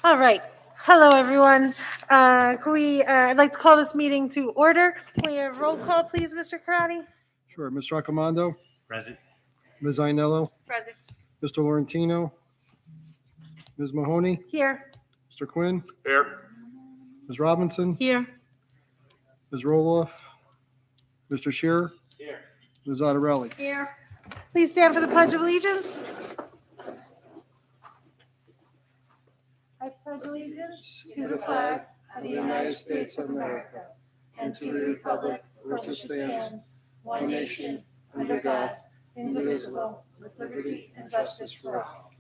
All right. Hello, everyone. I'd like to call this meeting to order. Can we have roll call, please, Mr. Karati? Sure. Mr. Raccomando, Present. Ms. Ainello, Present. Mr. Laurentino, Ms. Mahoney, Here. Mr. Quinn, Here. Ms. Robinson, Here. Ms. Roloff, Mr. Shearer, Here. Ms. Ottarelli. Here. Please stand for the Pledge of Allegiance. I pledge allegiance to the flag of the United States of America and to the republic for which it stands, one nation, under God, indivisible, with liberty and justice for all.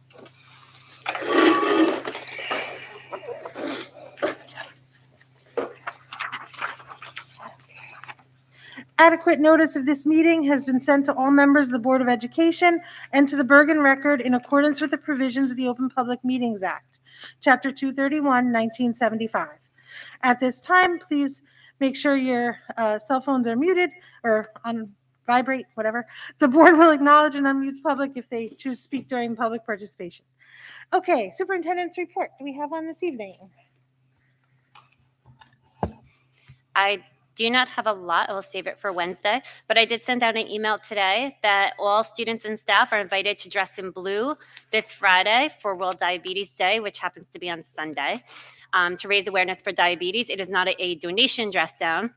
Adequate notice of this meeting has been sent to all members of the Board of Education and to the Bergen Record in accordance with the provisions of the Open Public Meetings Act, Chapter 231, 1975. At this time, please make sure your cell phones are muted or on vibrate, whatever. The board will acknowledge and unmute the public if they choose to speak during public participation. Okay, Superintendent's report. Do we have one this evening? I do not have a lot. I will save it for Wednesday, but I did send out an email today that all students and staff are invited to dress in blue this Friday for World Diabetes Day, which happens to be on Sunday, to raise awareness for diabetes. It is not a donation dress down.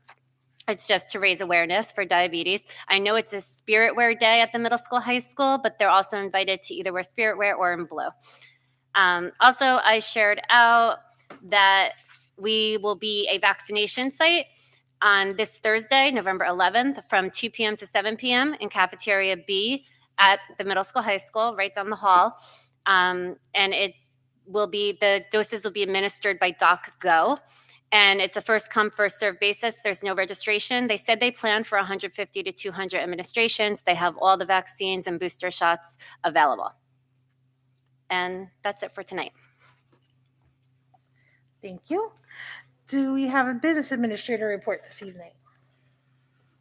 It's just to raise awareness for diabetes. I know it's a spirit wear day at the middle school, high school, but they're also invited to either wear spirit wear or in blue. Also, I shared out that we will be a vaccination site on this Thursday, November 11th, from 2 p.m. to 7 p.m. in Cafeteria B at the middle school, high school, right down the hall. And the doses will be administered by Doc Go. And it's a first come, first serve basis. There's no registration. They said they plan for 150 to 200 administrations. They have all the vaccines and booster shots available. And that's it for tonight. Thank you. Do we have a business administrator report this evening?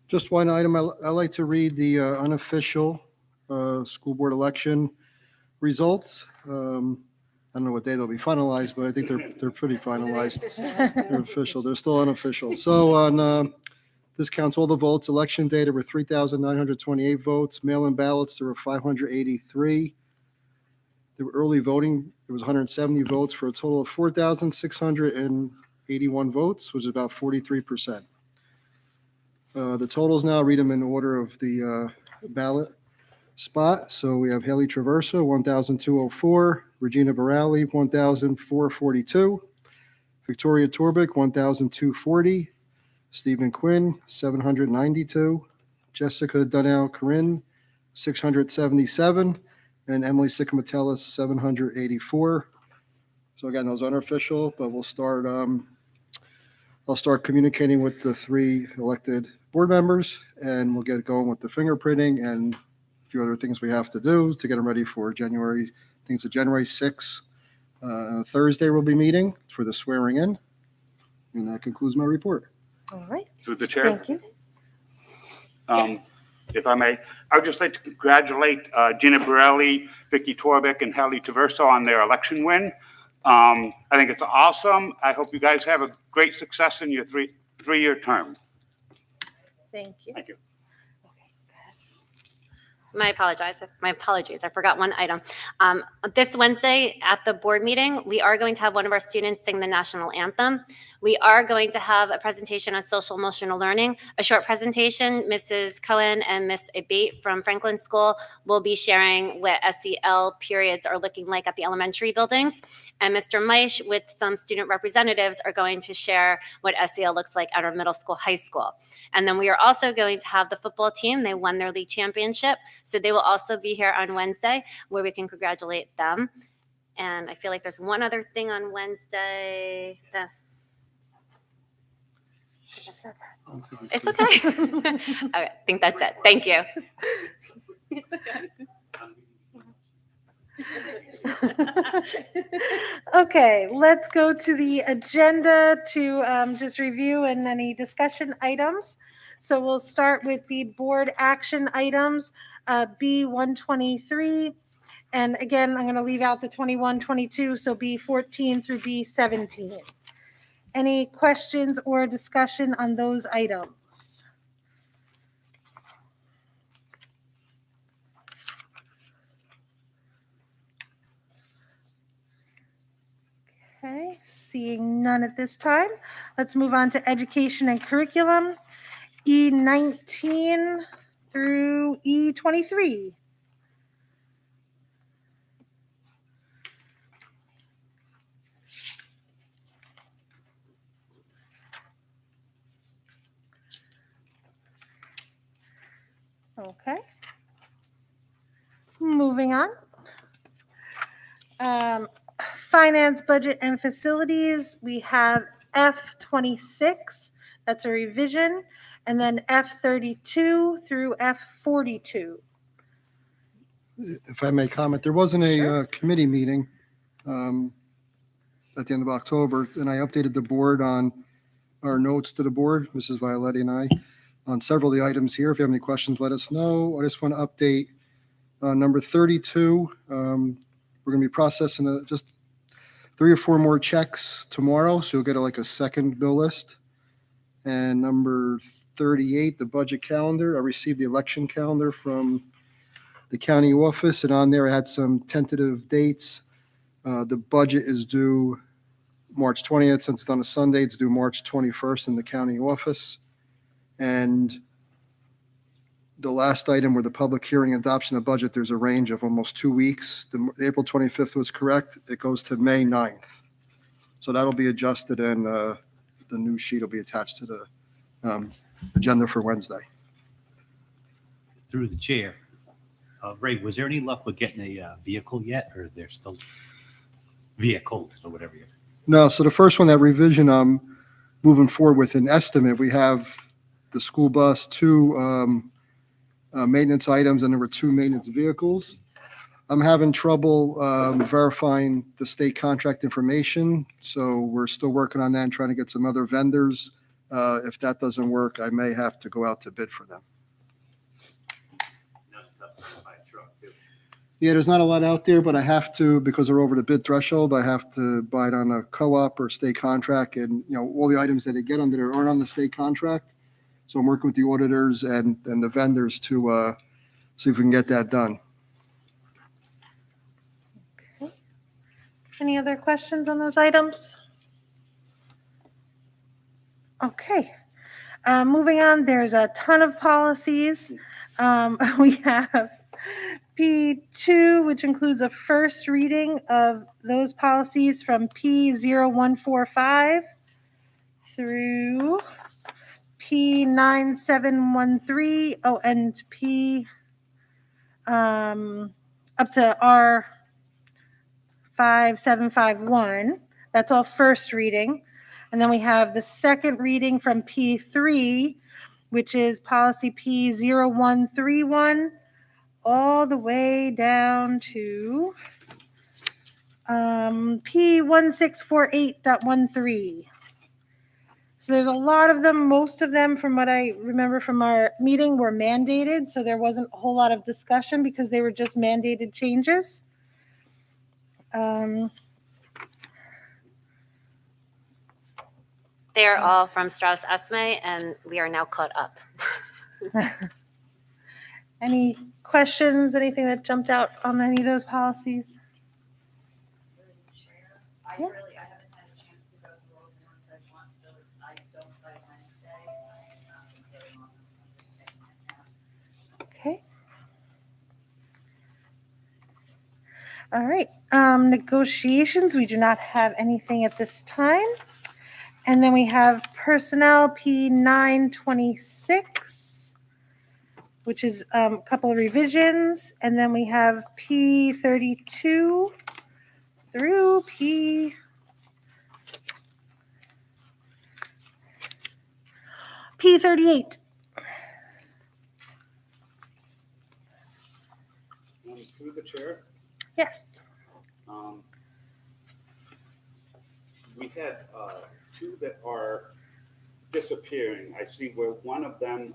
Just one item. I like to read the unofficial school board election results. I don't know what day they'll be finalized, but I think they're pretty finalized. They're official. They're still unofficial. So on this counts all the votes. Election day, there were 3,928 votes. Mail-in ballots, there were 583. There were early voting. There was 170 votes for a total of 4,681 votes, which is about 43%. The totals now, read them in order of the ballot spot. So we have Haley Traverso, 1,204. Regina Barali, 1,442. Victoria Torbic, 1,240. Stephen Quinn, 792. Jessica Donnell Corinne, 677. And Emily Sycamatellis, 784. So again, those unofficial, but we'll start. I'll start communicating with the 3 elected board members, and we'll get going with the fingerprinting and a few other things we have to do to get them ready for January. I think it's January 6th. Thursday we'll be meeting for the swearing in, and that concludes my report. All right. Through the chair. Thank you. Yes. If I may, I would just like to congratulate Gina Borelli, Vicky Torbeck, and Hallie Traverso on their election win. I think it's awesome. I hope you guys have a great success in your three-year term. Thank you. Thank you. My apologies. I forgot one item. This Wednesday at the board meeting, we are going to have one of our students sing the national anthem. We are going to have a presentation on social emotional learning, a short presentation. Mrs. Cohen and Miss Abate from Franklin School will be sharing what SEL periods are looking like at the elementary buildings. And Mr. Meisch with some student representatives are going to share what SEL looks like at our middle school, high school. And then we are also going to have the football team. They won their league championship. So they will also be here on Wednesday where we can congratulate them. And I feel like there's one other thing on Wednesday. I just said that. It's okay. Okay, I think that's it. Thank you. Okay, let's go to the agenda to just review and any discussion items. So we'll start with the board action items, B123, And again, I'm going to leave out the 21, 22, so B14 through B17. Any questions or discussion on those items? Okay, seeing none at this time. Let's move on to education and curriculum, E19 through E23. Okay. Moving on. Finance, budget, and facilities, we have F26, that's a revision, and then F32 through F42. If I may comment, there wasn't a committee meeting at the end of October, and I updated the board on our notes to the board, Mrs. Violetti and I, on several of the items here. If you have any questions, let us know. I just want to update number 32. We're going to be processing just 3 or 4 more checks tomorrow, so you'll get like a second bill list. And number 38, the budget calendar. I received the election calendar from the county office, and on there I had some tentative dates. The budget is due March 20th. Since it's on a Sunday, it's due March 21st in the county office. And the last item were the public hearing adoption of budget. There's a range of almost 2 weeks. The April 25th was correct. It goes to May 9th. So that'll be adjusted, and the new sheet will be attached to the agenda for Wednesday. Through the chair. Ray, was there any luck with getting a vehicle yet, or there's still vehicles or whatever? No, so the first one, that revision, I'm moving forward with an estimate. We have the school bus, 2 maintenance items, and there were 2 maintenance vehicles. I'm having trouble verifying the state contract information, so we're still working on that and trying to get some other vendors. If that doesn't work, I may have to go out to bid for them. Yeah, there's not a lot out there, but I have to, because they're over the bid threshold, I have to buy it on a co-op or state contract, and, all the items that they get under there aren't on the state contract. So I'm working with the auditors and the vendors to see if we can get that done. Okay. Any other questions on those items? Okay. Moving on, there's a ton of policies. We have P2, which includes a first reading of those policies from P0145 through P9713, and P up to R5751. That's all first reading. And then we have the second reading from P3, which is policy P0131, all the way down to P1648.13. So there's a lot of them. Most of them, from what I remember from our meeting, were mandated. So there wasn't a whole lot of discussion because they were just mandated changes. They are all from Strauss Esme, and we are now caught up. Any questions, anything that jumped out on any of those policies? I haven't had a chance to go through all the ones I want, so I don't by Wednesday. Okay. All right. Negotiations, we do not have anything at this time. And then we have personnel P926, which is a couple of revisions. And then we have P32 through P38. Through the chair, Yes. we had 2 that are disappearing. I see where one of them,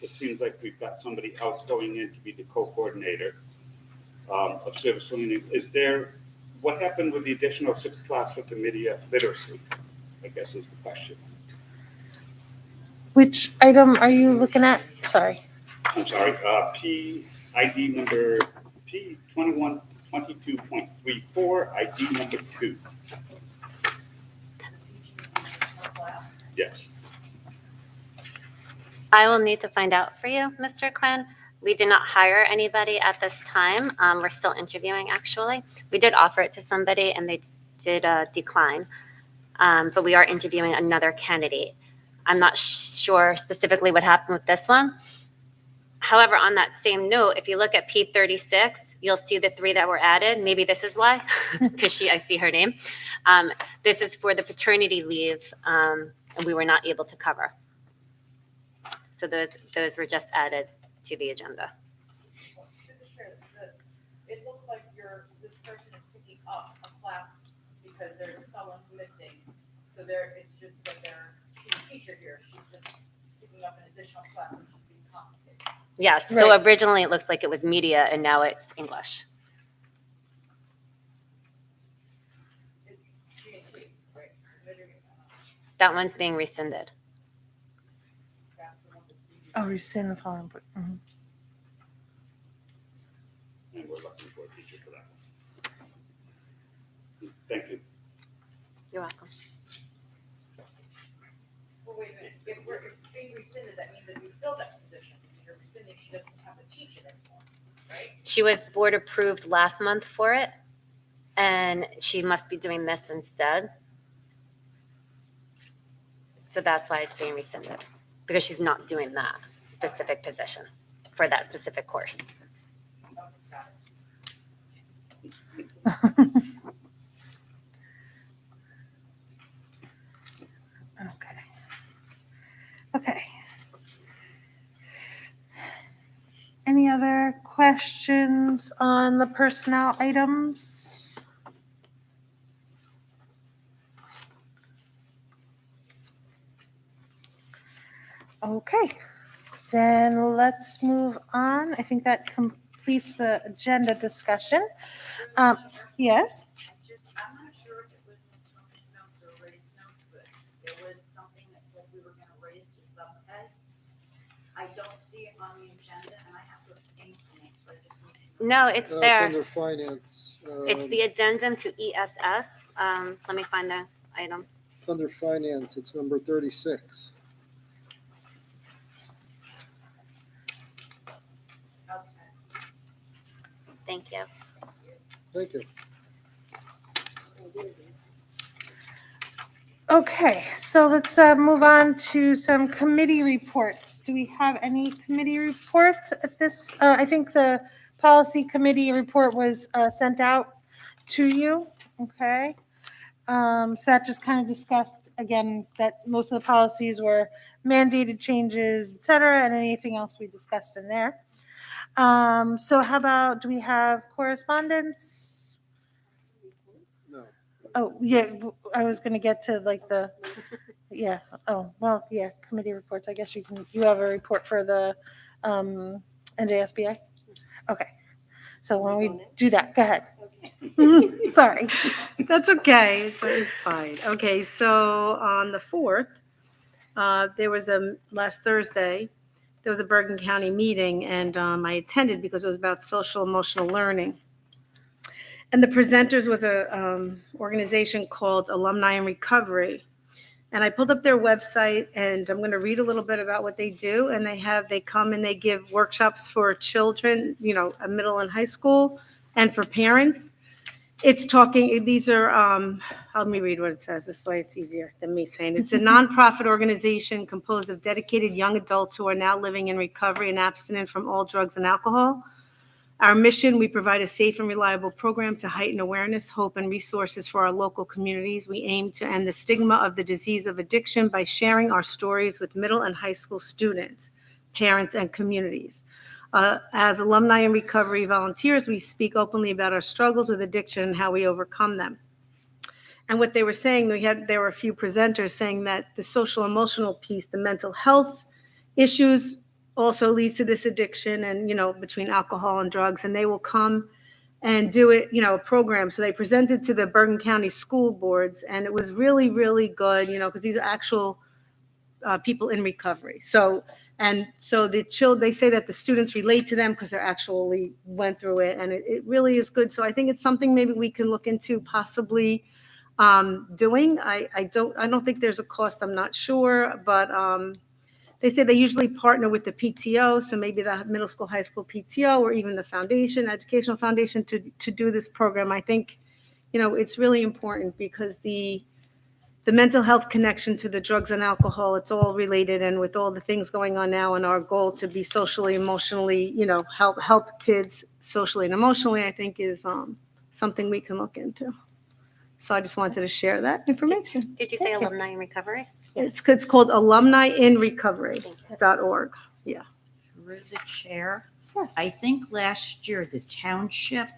it seems like we've got somebody else going in to be the co-coordinator. of civics learning. What happened with the additional 6th class with the media literacy, I guess is the question. Which item are you looking at? Sorry. I'm sorry, ID number P2122.34, ID number 2. Yes. I will need to find out for you, Mr. Quinn. We did not hire anybody at this time. We're still interviewing, actually. We did offer it to somebody, and they did decline. But we are interviewing another candidate. I'm not sure specifically what happened with this one. However, on that same note, if you look at P36, you'll see the 3 that were added. Maybe this is why, because I see her name. This is for the paternity leave, and we were not able to cover. So those were just added to the agenda. It looks like this person is picking up a class because someone's missing. So it's just that she's a teacher here. She's just picking up an additional class and she's being compensated. Yes, so Right. originally it looks like it was media, and now it's English. It's G&T, right? That one's being rescinded. That's the one that's being Oh, rescind the following. Mhm. And we're looking for a teacher for that one. Thank you. You're welcome. Well, wait a minute. If it's being rescinded, that means that we filled that position. If you're rescinding, she doesn't have to teach it anymore, right? She was board approved last month for it, and she must be doing this instead. So that's why it's being rescinded, because she's not doing that specific position for that specific course. Okay. Okay. Any other questions on the personnel items? Okay, then let's move on. I think that completes the agenda discussion. Yes? I'm not sure if it was in Tony's notes or Ray's notes, but there was something that said we were gonna raise the sub-pay. I don't see it on the agenda, and I have to abstain from it, so I just need to know. No, it's It's there. under finance. It's the addendum to ESS. Let me find the item. It's under finance. It's number 36. Okay. Thank you. Thank you. Okay, so let's move on to some committee reports. Do we have any committee reports at this? I think the policy committee report was sent out to you, okay? Seth just kind of discussed, again, that most of the policies were mandated changes, et cetera, and anything else we discussed in there. So how about, do we have correspondence? No. Oh, yeah, I was gonna get to like yeah, oh, well, yeah, committee reports, I guess you have a report for the, NJSBA? Okay, so why don't we do that, go ahead. Sorry. That's okay. It's fine. Okay, so on the 4th, there was last Thursday, there was a Bergen County meeting, and I attended because it was about social emotional learning. And the presenters was a organization called Alumni in Recovery. And I pulled up their website, and I'm going to read a little bit about what they do. And they come and they give workshops for children, a middle and high school, and for parents. These are, let me read what it says. This way it's easier than me saying. It's a nonprofit organization composed of dedicated young adults who are now living in recovery and abstinent from all drugs and alcohol. Our mission, we provide a safe and reliable program to heighten awareness, hope, and resources for our local communities. We aim to end the stigma of the disease of addiction by sharing our stories with middle and high school students, parents, and communities. As alumni in recovery volunteers, we speak openly about our struggles with addiction and how we overcome them. And what they were saying, there were a few presenters saying that the social emotional piece, the mental health issues also leads to this addiction and, between alcohol and drugs. And they will come and do it, a program. So they presented to the Bergen County school boards, and it was really, really good, because these are actual people in recovery. So they say that the students relate to them because they actually went through it, and it really is good. So I think it's something maybe we can look into possibly doing. I don't think there's a cost. I'm not sure, but they say they usually partner with the PTO, so maybe the middle school, high school PTO, or even the foundation, educational foundation, to do this program. I think, it's really important because the mental health connection to the drugs and alcohol, it's all related. And with all the things going on now and our goal to be socially, emotionally, help kids socially and emotionally, I think is something we can look into. So I just wanted to share that information. Did you say Thank you. alumni in recovery? It's called alumniinrecovery.org. Yeah. Through the chair, Yes. I think last year the township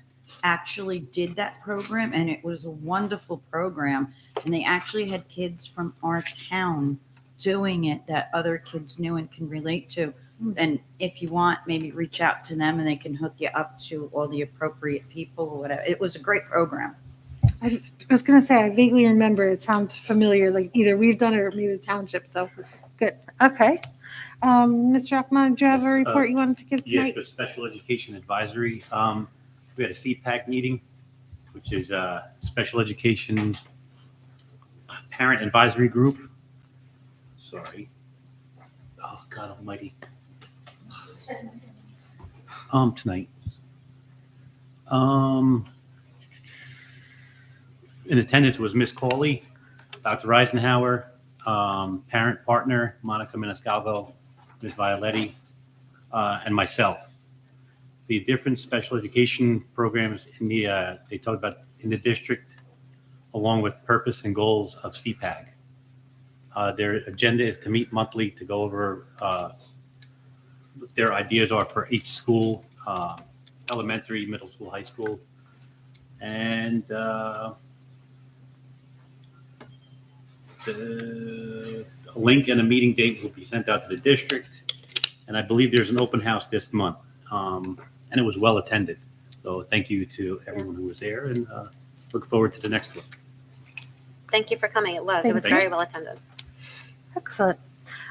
actually did that program, and it was a wonderful program. And they actually had kids from our town doing it that other kids knew and can relate to. And if you want, maybe reach out to them and they can hook you up to all the appropriate people or whatever. It was a great program. I was going to say, I vaguely remember, it sounds familiar, like either we've done it or maybe the township, so good. Okay. Mr. Akman, do you have a Yes, report you wanted to give Yes, tonight? for Special Education Advisory, we had a CPAC meeting, which is a Special Education Parent Advisory Group. Sorry. Oh, God almighty. Tonight. In attendance was Miss Cawley, Dr. Eisenhower, parent partner, Monica Maniscalco, Ms. Violetti, and myself. The different special education programs they talked about in the district, along with purpose and goals of CPAG. Their agenda is to meet monthly to go over what their ideas are for each school, elementary, middle school, high school. And the link and a meeting date will be sent out to the district. And I believe there's an open house this month. And it was well attended. So thank you to everyone who was there, and look forward to the next one. Thank you for coming. It was Thank very you. well attended. Excellent.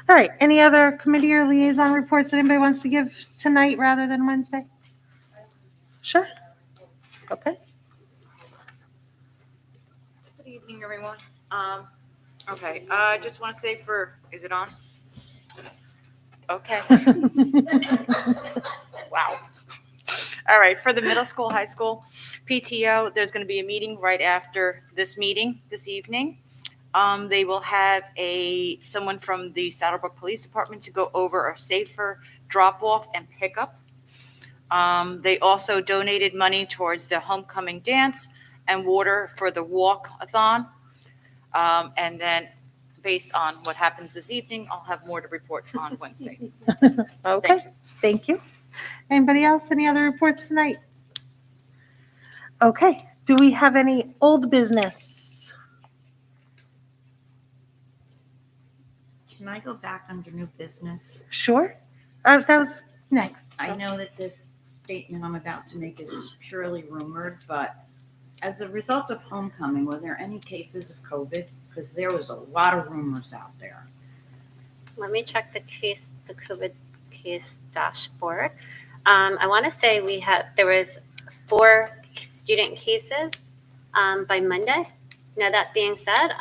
All right. Any other committee or liaison reports that anybody wants to give tonight rather than Wednesday? Sure. Okay. Good evening, everyone. Okay, I just want to say is it on? Okay, wow. All right, for the middle school, high school PTO, there's going to be a meeting right after this meeting this evening. They will have someone from the Saddlebrook Police Department to go over a safer drop-off and pickup. They also donated money towards the homecoming dance and water for the walk-a-thon. And then based on what happens this evening, I'll have more to report on Wednesday. Okay. Thank you. Anybody else? Any other reports tonight? Okay. Do we have any old business? Can I go back under new business? Sure. That was next. I know that this statement I'm about to make is purely rumored, but as a result of homecoming, were there any cases of COVID? Because there was a lot of rumors out there. Let me check the COVID case dashboard. I want to say there was 4 student cases by Monday. Now, that being said,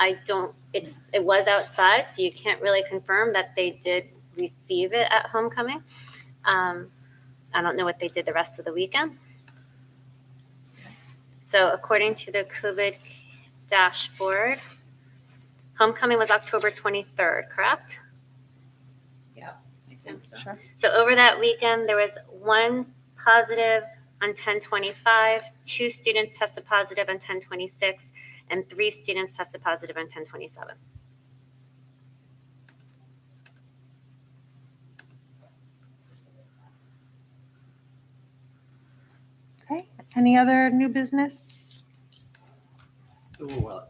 it was outside, so you can't really confirm that they did receive it at homecoming. I don't know what they did the rest of the weekend. So according to the COVID dashboard, homecoming was October 23rd, correct? Yeah, I think so. Sure. So over that weekend, there was 1 positive on 10/25, 2 students tested positive on 10/26, and 3 students tested positive on 10/27. Okay. Any other new business? Well,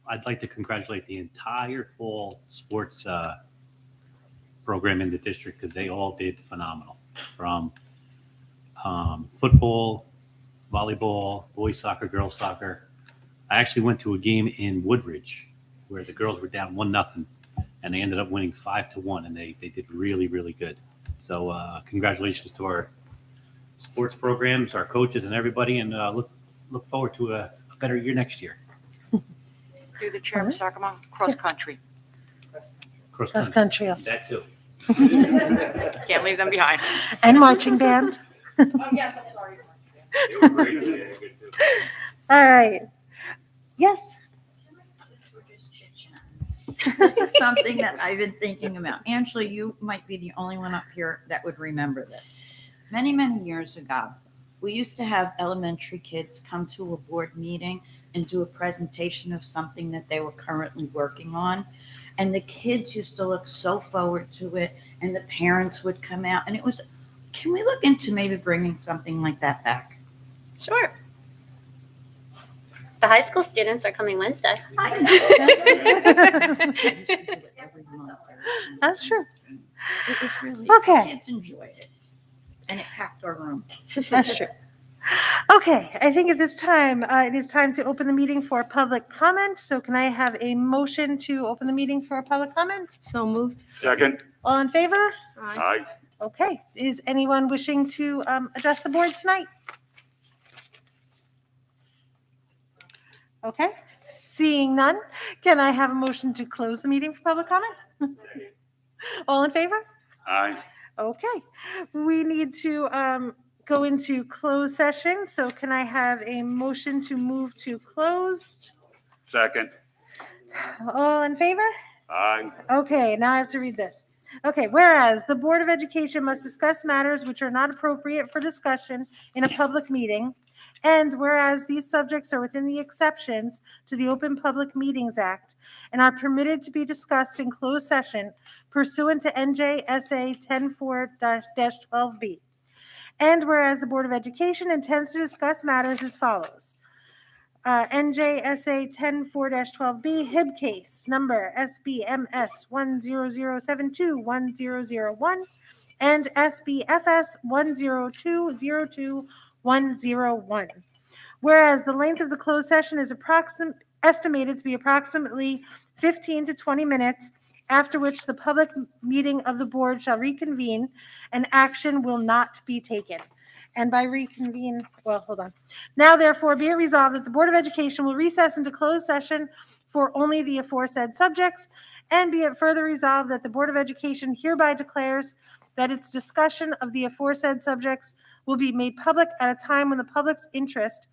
I'd like to congratulate the entire fall sports program in the district because they all did phenomenal. From football, volleyball, boys soccer, girls soccer. I actually went to a game in Woodridge where the girls were down 1-0, and they ended up winning 5-1, and they did really, really good. So congratulations to our sports programs, our coaches, and everybody, and look forward to a better year next year. Through the chair, Ms. Akama, cross country. Cross Cross country. country also. That too. Can't leave them behind. And marching band. Oh, yes, I'm sorry. They were great. Yeah, good too. All right. Yes. Since we're just chit-chatting, this is something that I've been thinking about. Angela, you might be the only one up here that would remember this. Many, many years ago, we used to have elementary kids come to a board meeting and do a presentation of something that they were currently working on. And the kids used to look so forward to it, and the parents would come out. And it was, can we look into maybe bringing something like that back? Sure. The high school students are coming Wednesday. I know. Every month. That's true. It was really, Okay. kids enjoyed it. And it packed our room. That's true. Okay, I think at this time, it is time to open the meeting for public comment. So can I have a motion to open the meeting for public comment? So moved. Second. All in favor? Aye. Aye. Okay, is anyone wishing to address the board tonight? Okay, seeing none, can I have a motion to close the meeting for public comment? All in favor? Aye. Okay, we need to go into closed session, so can I have a motion to move to closed? Second. All in favor? Aye. Okay, now I have to read this. Okay, whereas the Board of Education must discuss matters which are not appropriate for discussion in a public meeting, and whereas these subjects are within the exceptions to the Open Public Meetings Act and are permitted to be discussed in closed session pursuant to NJSA 10-4-12B. And whereas the Board of Education intends to discuss matters as follows. NJSA 10-4-12B HIB case number SBMS 100721001 and SBFS 1020201. Whereas the length of the closed session is estimated to be approximately 15 to 20 minutes, after which the public meeting of the board shall reconvene and action will not be taken. And by reconvene, well, hold on. Now therefore be it resolved that the Board of Education will recess into closed session for only the aforesaid subjects, and be it further resolved that the Board of Education hereby declares that its discussion of the aforesaid subjects will be made public at a time when the public's interest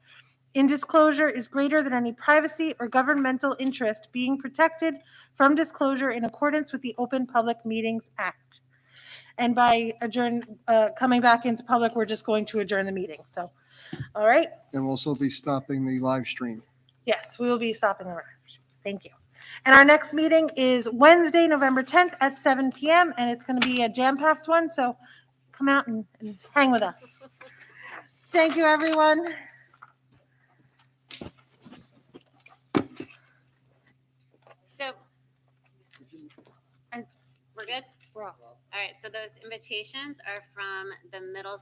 in disclosure is greater than any privacy or governmental interest being protected from disclosure in accordance with the Open Public Meetings Act. And by coming back into public, we're just going to adjourn the meeting. So, all right. And we'll also be stopping the live stream. Yes, we will be stopping around. Thank you. And our next meeting is Wednesday, November 10th at 7 p.m. And it's going to be a jam-packed one. So come out and hang with us. Thank you, everyone. So, we're good? All right, so those invitations are from the middle